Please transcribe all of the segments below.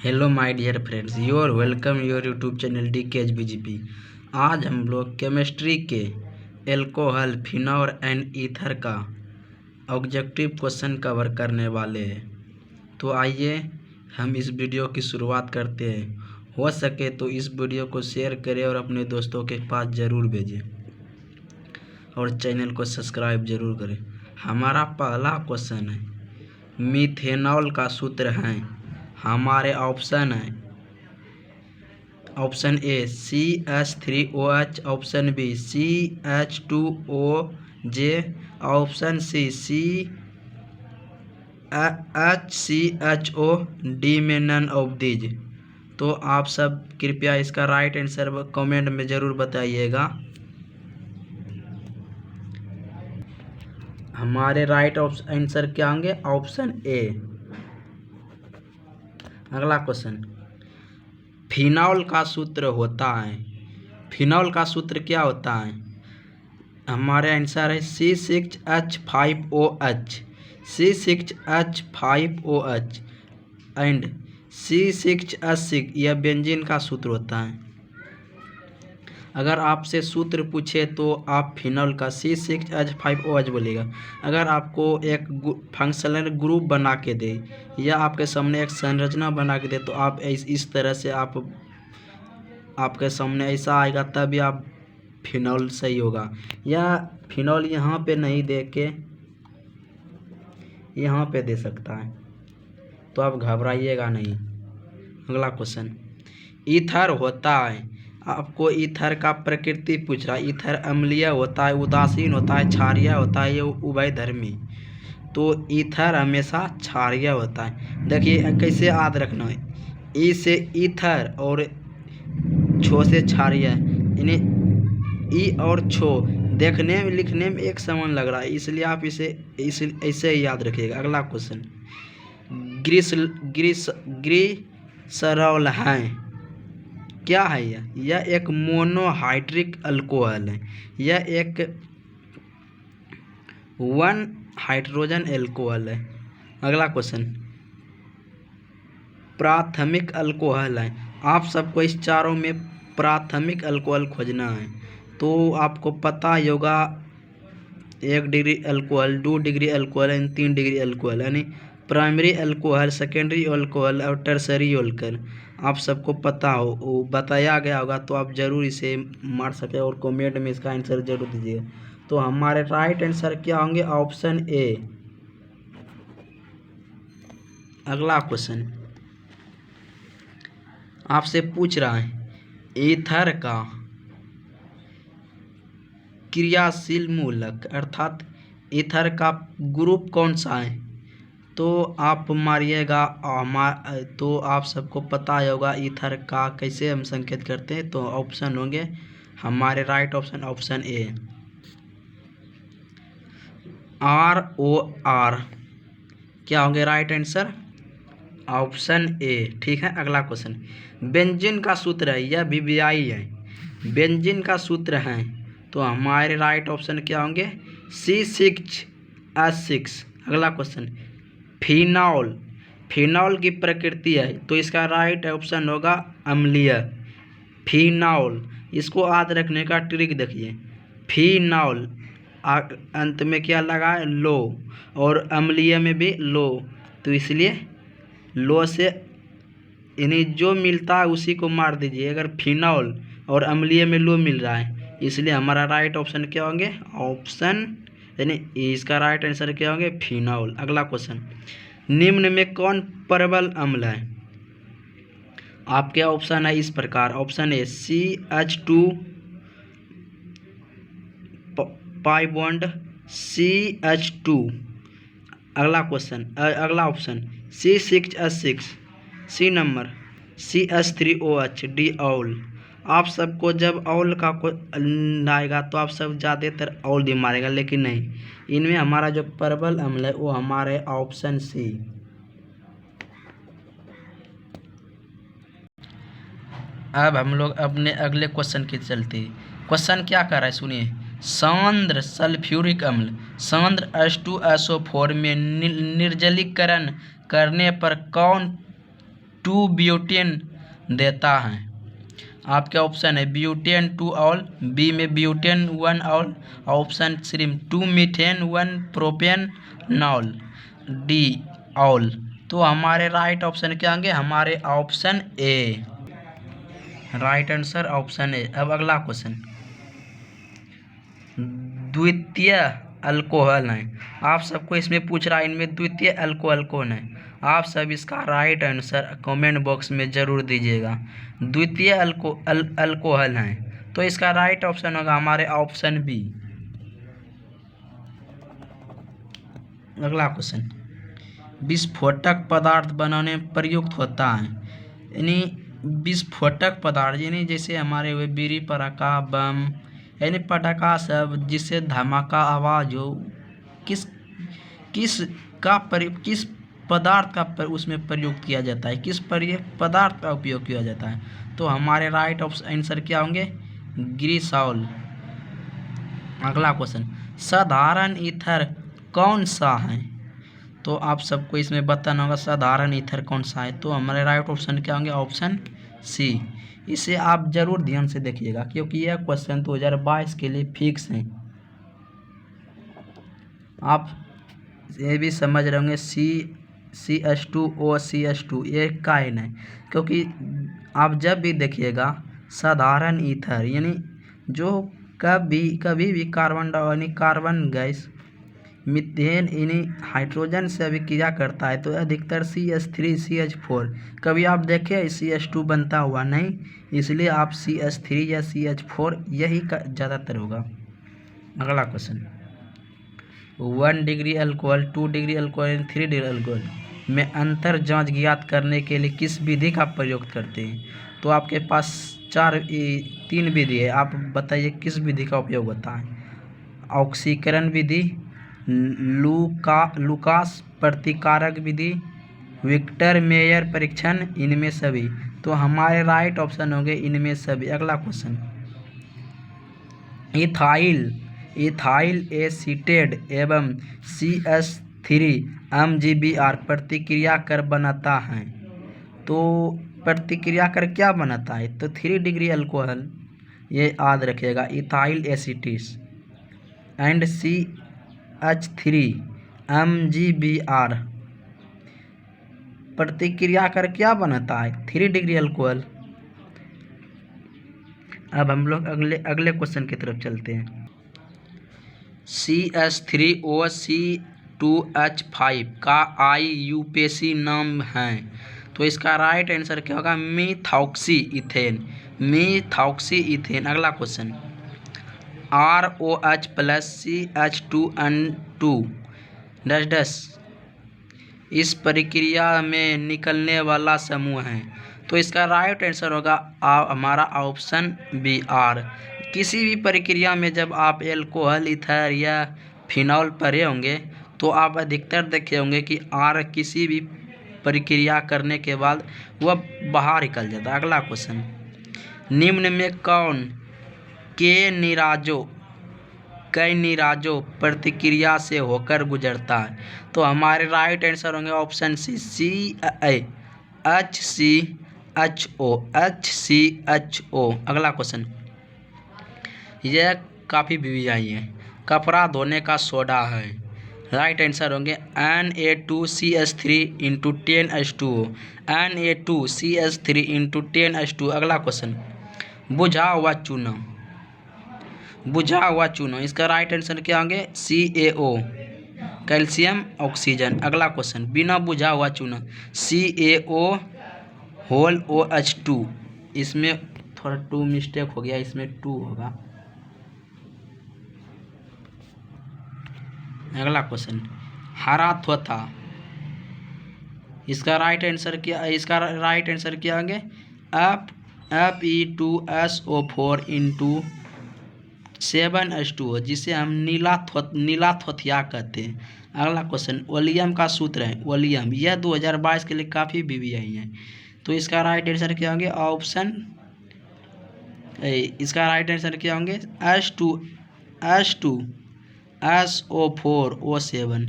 Hello my dear friends, your welcome your YouTube channel DKHBGP। आज हम लोग chemistry के एल्कोहल, फिनॉल एंड ईथर का ऑब्जेक्टिव क्वेश्चन कवर करने वाले हैं। तो आइए हम इस वीडियो की शुरुआत करते हैं। हो सके तो इस वीडियो को शेयर करें और अपने दोस्तों के पास ज़रूर भेजें और चैनल को सब्सक्राइब ज़रूर करें। हमारा पहला क्वेश्चन है, मीथेनॉल का सूत्र है। हमारे ऑप्शन है, option A CH3OH, option B CH2OJ, option C HCHO, D में नन ऑफ दीज। तो आप सब कृपया इसका राइट आंसर कमेंट में ज़रूर बताइएगा। हमारे राइट आंसर क्या होंगे? Option A. अगला क्वेश्चन, फिनॉल का सूत्र होता है। फिनॉल का सूत्र क्या होता है? हमारे आंसर है C6H5OH, C6H5OH एंड C6H6। यह बेंजीन का सूत्र होता है। अगर आपसे सूत्र पूछे तो आप फिनॉल का C6H5OH बोलेगा। अगर आपको एक फंक्शनल ग्रुप बना के दे या आपके सामने एक संरचना बना के दे तो आप इस तरह से आपके सामने ऐसा आएगा, तभी आप फिनॉल सही होगा। या फिनॉल यहाँ पे नहीं दे के यहाँ पे दे सकता है, तो आप घबराइएगा नहीं। अगला क्वेश्चन, ईथर होता है। आपको ईथर का प्रकृति पूछ रहा है। ईथर अम्लीय होता है, उदासीन होता है, क्षारीय होता है, ये उभयधर्मी। तो ईथर हमेशा क्षारीय होता है। देखिए कैसे याद रखना है, ई से ईथर और छो से क्षारीय, यानी ई और छो देखने में लिखने में एक समान लग रहा है, इसलिए आप इसे ऐसे ही याद रखिएगा। अगला क्वेश्चन, ग्लिसरॉल है। क्या है यह एक मोनोहाइड्रिक अल्कोहल है। यह एक 1 हाइड्रोजन अल्कोहल है। अगला क्वेश्चन, प्राथमिक अल्कोहल है। आप सबको इस चारों में प्राथमिक अल्कोहल खोजना है। तो आपको पता ही होगा 1 degree alcohol, 2 degree alcohol and 3 degree alcohol, यानी प्राइमरी अल्कोहल, सेकेंडरी अल्कोहल और टर्सरी अल्कोहल। आप सबको पता हो, वो बताया गया होगा, तो आप ज़रूर इसे मार सके और कमेंट में इसका आंसर जरूर दीजिए। तो हमारे राइट आंसर क्या होंगे? Option A. अगला क्वेश्चन आपसे पूछ रहा है, ईथर का क्रियाशील मूलक अर्थात ईथर का ग्रुप कौन सा है? तो आप मारिएगा। तो आप सबको पता होगा ईथर का कैसे हम संकेत करते हैं। तो ऑप्शन होंगे हमारे राइट ऑप्शन ए, ROR। क्या होंगे राइट आंसर? ऑप्शन ए, ठीक है। अगला क्वेश्चन, बेंजीन का सूत्र है। यह BBI है, बेंजीन का सूत्र है। तो हमारे राइट ऑप्शन क्या होंगे? C6H6। अगला क्वेश्चन, फिनॉल, फिनॉल की प्रकृति है, तो इसका राइट ऑप्शन होगा अम्लीय। फिनॉल, इसको याद रखने का ट्रिक देखिए, फिनॉल अंत में क्या लगा है? लो, और अम्लीय में भी लो, तो इसलिए लो से यानी जो मिलता है उसी को मार दीजिए। अगर फिनॉल और अम्लीय में लो मिल रहा है, इसलिए हमारा राइट ऑप्शन क्या होंगे? ऑप्शन, यानी इसका राइट आंसर क्या होंगे? फिनॉल। अगला क्वेश्चन, निम्न में कौन प्रबल अम्ल है? आपके ऑप्शन है इस प्रकार। Option A CH2 pi bond CH2। अगला क्वेश्चन, अगला option C6H6, C number CH3OH, D all. आप सबको जब ऑल का आएगा तो आप सब ज़्यादातर ऑल भी मारेगा, लेकिन नहीं, इनमें हमारा जो प्रबल अम्ल है वो हमारे ऑप्शन सी। अब हम लोग अपने अगले क्वेश्चन की चलते हैं। क्वेश्चन क्या कर रहा है सुनिए, सांद्र सल्फ्यूरिक अम्ल सांद्र H2SO4 में निर्जलीकरण करने पर कौन 2 ब्यूटेन देता है। आपके ऑप्शन है ब्यूटेन 2 ऑल, बी में ब्यूटेन 1 ऑल, ऑप्शन सी में 2 methane 1 propane knoll, D all. तो हमारे राइट ऑप्शन क्या होंगे? हमारे option A, right answer option A. अब अगला क्वेश्चन, द्वितीय अल्कोहल है। आप सबको इसमें पूछ रहा है इनमें द्वितीय अल्कोहल कौन है। आप सब इसका राइट आंसर कमेंट बॉक्स में ज़रूर दीजिएगा। द्वितीय अल्कोहल है तो इसका राइट ऑप्शन होगा हमारे ऑप्शन बी। अगला क्वेश्चन, विस्फोटक पदार्थ बनाने में प्रयुक्त होता है। यानी विस्फोटक पदार्थ यानी जैसे हमारे हुए बीड़ी पटाखा बम यानी पटाखा सब जिससे धमाका आवाज़ हो, किस किस पदार्थ का उसमें प्रयोग किया जाता है, किस पदार्थ का उपयोग किया जाता है। तो हमारे राइट आंसर क्या होंगे? ग्रीसॉल। अगला क्वेश्चन, साधारण ईथर कौन सा है। तो आप सबको इसमें बताना होगा साधारण ईथर कौन सा है। तो हमारे राइट ऑप्शन क्या होंगे? Option C. इसे आप जरूर ध्यान से देखिएगा क्योंकि यह क्वेश्चन 2022 के लिए फिक्स है। आप ये भी समझ रहे होंगे CH2O CH2 ये काइन है, क्योंकि आप जब भी देखिएगा साधारण ईथर यानी जो कभी भी कार्बन गैस मीथेन यानी हाइड्रोजन से अभिक्रिया करता है तो अधिकतर CH3 CH4, कभी आप देखें CH2 बनता हुआ नहीं, इसलिए आप CH3 या CH4 यही का ज़्यादातर होगा। अगला question, 1 degree alcohol 2 degree alcohol 3 degree alcohol में अंतर जांच ज्ञात करने के लिए किस विधि का प्रयोग करते हैं। तो आपके पास 3 विधि है, आप बताइए किस विधि का उपयोग होता है। ऑक्सीकरण विधि, लूकास प्रतिकारक विधि, विक्टर मेयर परीक्षण, इनमें सभी। तो हमारे राइट ऑप्शन होंगे इनमें सभी। अगला क्वेश्चन, इथाइल एसीटेट एवं CH3 MgBr प्रतिक्रिया कर बनाता है। तो प्रतिक्रिया कर क्या बनाता है? तो 3 डिग्री अल्कोहल, ये याद रखिएगा, ethyl acetate and CH3 MgBr प्रतिक्रिया कर क्या बनाता है? 3 डिग्री अल्कोहल। अब हम लोग अगले क्वेश्चन की तरफ चलते हैं। CH3O2H5 का IUPAC नाम है। तो इसका राइट आंसर क्या होगा? मीथॉक्सी इथेन। अगला क्वेश्चन, ROH प्लस CH2N2 इस प्रक्रिया में निकलने वाला समूह है। तो इसका राइट आंसर होगा हमारा ऑप्शन बी आर। किसी भी प्रक्रिया में जब आप एल्कोहल ईथर या फिनॉल पढ़े होंगे तो आप अधिकतर देखे होंगे कि आर किसी भी प्रक्रिया करने के बाद वह बाहर निकल जाता है। अगला क्वेश्चन, निम्न में कौन कई निराजो प्रक्रिया से होकर गुजरता है। तो हमारे राइट आंसर होंगे ऑप्शन सी HCHO। अगला क्वेश्चन, यह काफ़ी भी आई है, कपड़ा धोने का सोडा है। राइट आंसर होंगे Na2CH3 × 10H2O, Na2CH3 × 10H2। अगला क्वेश्चन, बुझा हुआ चूना, इसका राइट आंसर क्या होंगे? CaO, calcium oxygen. अगला क्वेश्चन, बिना बुझा हुआ चूना, CaO(OH2), इसमें थोड़ा 2 मिस्टेक हो गया, इसमें 2 होगा। अगला क्वेश्चन, हरा थोथा, इसका राइट आंसर क्या होंगे? Fe2SO4 × 7H2O, जिसे हम नीला थोथिया कहते हैं। अगला क्वेश्चन, वोलियम का सूत्र है वोलियम, यह 2022 के लिए काफ़ी भी आई है। तो इसका राइट आंसर क्या होंगे? इसका राइट आंसर क्या होंगे? H2SO4O7।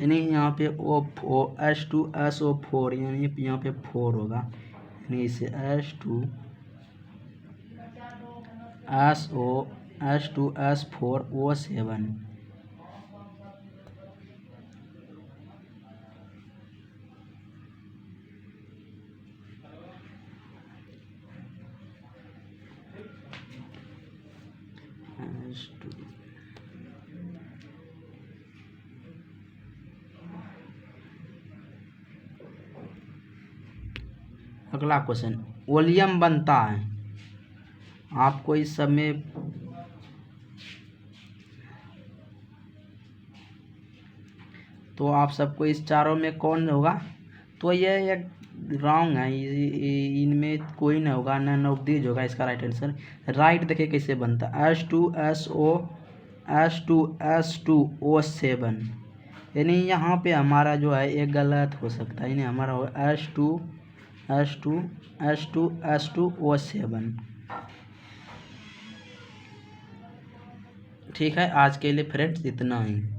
यानी यहाँ पे H2SO4 यानी यहाँ पे 4 होगा, यानी इसे H2S4O7। अगला क्वेश्चन, वॉल्यूम बनता है, आपको इस सब में तो आप सबको इस चारों में कौन होगा, तो ये एक रॉन्ग है, इनमें कोई ना होगा, नन ऑफ दीज होगा इसका राइट आंसर। राइट देखिए कैसे बनता है, H2SO7, यानी यहाँ पे हमारा जो है एक गलत हो सकता है, यानी हमारा हो H2SO7। ठीक है, आज के लिए फ्रेंड्स इतना ही।